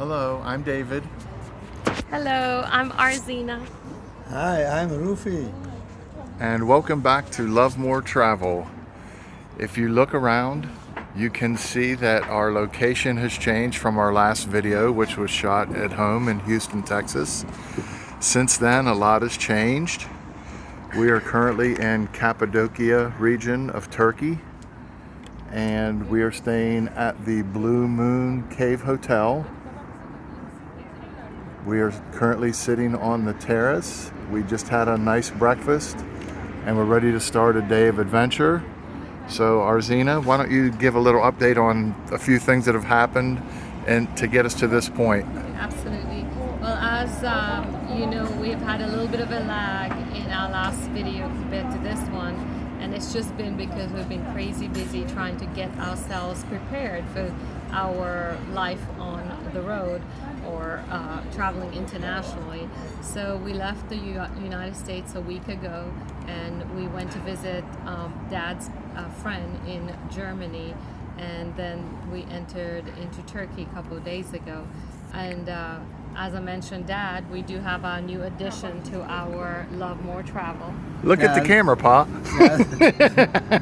Hello, I'm David. Hello, I'm Arzina. Hi, I'm Roofee. And welcome back to Love More Travel. If you look around, you can see that our location has changed from our last video, which was shot at home in Houston, Texas. Since then, a lot has changed. We are currently in Cappadocia region of Turkey, and we are staying at the Blue Moon Cave Hotel. We are currently sitting on the terrace. We just had a nice breakfast and we're ready to start a day of adventure. So Arzina, why don't you give a little update on a few things that have happened and to get us to this point? Absolutely. Well, as you know, we've had a little bit of a lag in our last video compared to this one, and it's just been because we've been crazy busy trying to get ourselves prepared for our life on the road or traveling internationally. So we left the United States a week ago, and we went to visit Dad's friend in Germany, and then we entered into Turkey a couple of days ago. And as I mentioned, Dad, we do have a new addition to our Love More Travel. Look at the camera, Pop.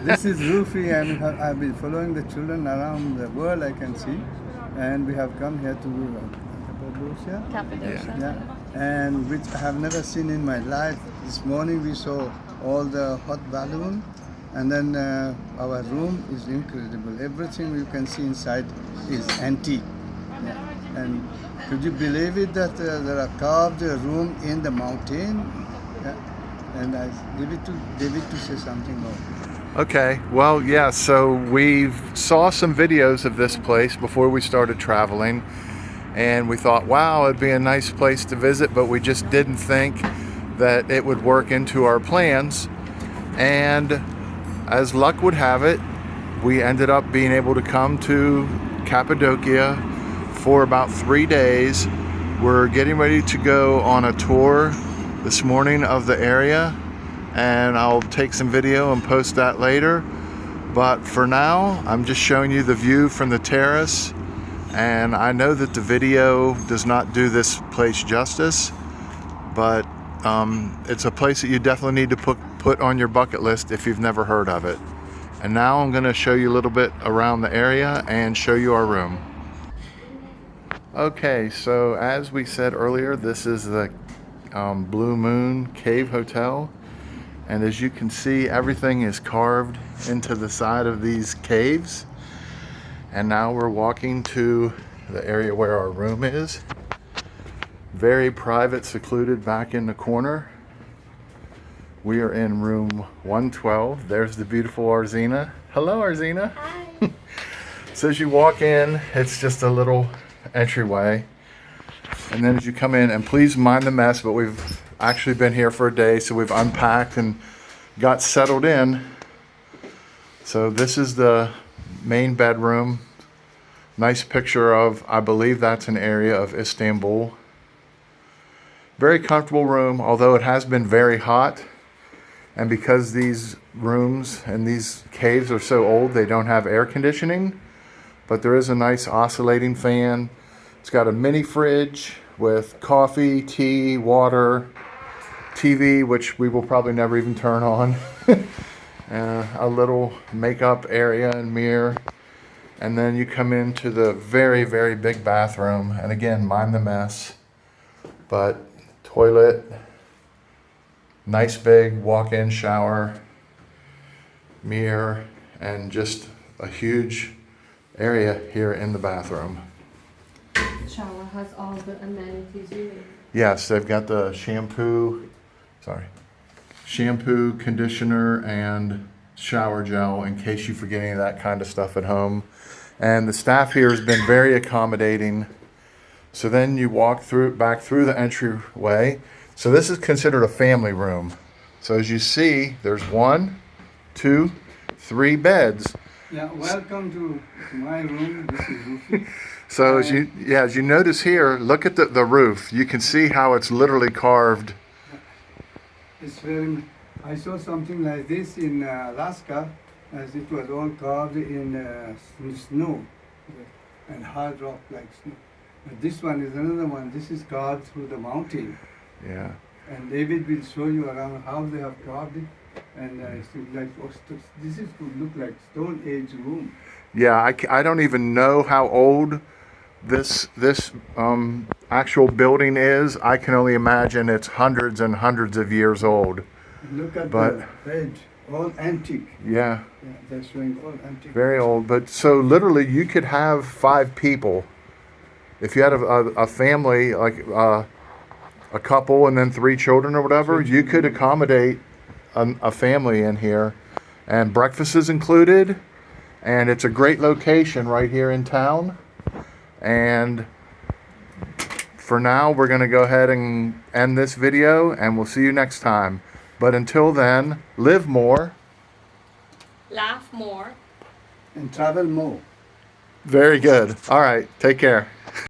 This is Roofee, and I've been following the children around the world, I can see. And we have come here to Cappadocia. Cappadocia. Yeah. And which I have never seen in my life. This morning we saw all the hot balloon, and then our room is incredible. Everything you can see inside is antique. Yeah. And could you believe it that there are carved room in the mountain? Yeah. And I give it to David to say something more. Okay, well, yeah, so we saw some videos of this place before we started traveling, and we thought, wow, it'd be a nice place to visit, but we just didn't think that it would work into our plans. And as luck would have it, we ended up being able to come to Cappadocia for about 3 days. We're getting ready to go on a tour this morning of the area, and I'll take some video and post that later. But for now, I'm just showing you the view from the terrace, and I know that the video does not do this place justice, but it's a place that you definitely need to put on your bucket list if you've never heard of it. And now I'm going to show you a little bit around the area and show you our room. Okay, so as we said earlier, this is the Blue Moon Cave Hotel, and as you can see, everything is carved into the side of these caves. And now we're walking to the area where our room is. Very private, secluded back in the corner. We are in room 112. There's the beautiful Arzina. Hello, Arzina. Hi. So as you walk in, it's just a little entryway. And then as you come in, and please mind the mess, but we've actually been here for a day, so we've unpacked and got settled in. So this is the main bedroom. Nice picture of, I believe that's an area of Istanbul. Very comfortable room, although it has been very hot. And because these rooms and these caves are so old, they don't have air conditioning. But there is a nice oscillating fan. It's got a mini fridge with coffee, tea, water, TV, which we will probably never even turn on. A little makeup area and mirror. And then you come into the very, very big bathroom. And again, mind the mess. But toilet, nice big walk-in shower, mirror, and just a huge area here in the bathroom. Shower has all the amenities you need. Yes, they've got the shampoo, conditioner, and shower gel in case you forget any of that kind of stuff at home. And the staff here has been very accommodating. So then you walk back through the entryway. So this is considered a family room. So as you see, there's 1, 2, 3 beds. Yeah, welcome to my room. This is Roofee. So as you notice here, look at the roof. You can see how it's literally carved. It's very. I saw something like this in Alaska, as it was all carved in snow and hard rock like snow. This one is another one. This is carved through the mountain. Yeah. And David will show you around how they have carved it. And it's like, this is could look like Stone Age room. Yeah, I don't even know how old this actual building is. I can only imagine it's hundreds and hundreds of years old. And look at But- the bed, all antique. Yeah, Yeah, they're showing all antique. very old. But so literally, you could have 5 people if you had a family, like a couple and then 3 children or whatever. You could accommodate a family in here, and breakfast is included. And it's a great location right here in town. And for now, we're going to go ahead and end this video, and we'll see you next time. But until then, live more. Laugh more. And travel more. Very good. All right. Take care.